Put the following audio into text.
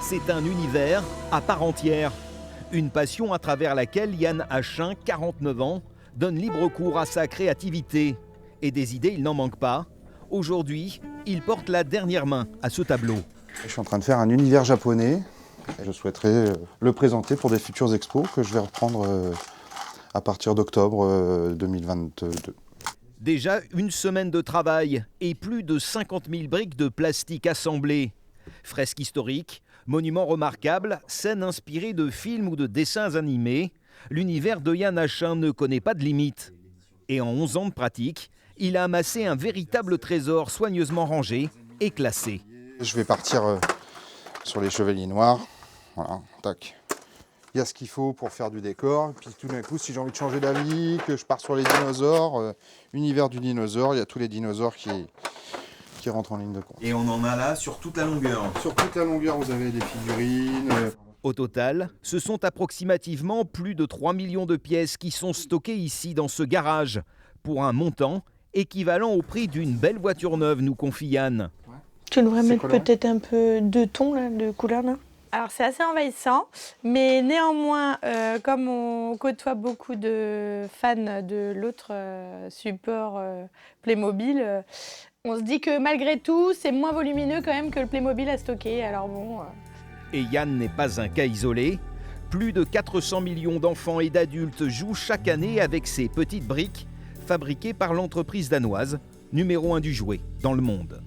C'est un univers à part entière. Une passion à travers laquelle Yann Achin, 49 ans, donne libre cours à sa créativité. Et des idées, il n'en manque pas. Aujourd'hui, il porte la dernière main à ce tableau. Je suis en train de faire un univers japonais. Je souhaiterais le présenter pour des futures expos que je vais reprendre à partir d'octobre 2022. Déjà une semaine de travail et plus de 50 000 briques de plastique assemblées. Fresques historiques, monuments remarquables, scènes inspirées de films ou de dessins animés, l'univers de Yann Achin ne connaît pas de limite. Et en 11 ans de pratique, il a amassé un véritable trésor soigneusement rangé et classé. Je vais partir sur les chevaliers noirs. Voilà, tac. Il y a ce qu'il faut pour faire du décor. Puis tout d'un coup, si j'ai envie de changer d'avis, que je pars sur les dinosaures, univers du dinosaure, il y a tous les dinosaures qui rentrent en ligne de compte. Et on en a là sur toute la longueur. Sur toute la longueur, vous avez des figurines. Au total, ce sont approximativement plus de 3 millions de pièces qui sont stockées ici dans ce garage, pour un montant équivalent au prix d'une belle voiture neuve, nous confie Yann. Tu devrais mettre coloré. peut-être un peu de ton, là, de couleur, là. Alors c'est assez envahissant, mais néanmoins, comme on côtoie beaucoup de fans de l'autre support Playmobil, on se dit que malgré tout, c'est moins volumineux quand même que le Playmobil à stocker. Alors bon. Et Yann n'est pas un cas isolé. Plus de 400 millions d'enfants et d'adultes jouent chaque année avec ces petites briques fabriquées par l'entreprise danoise, numéro 1 du jouet dans le monde.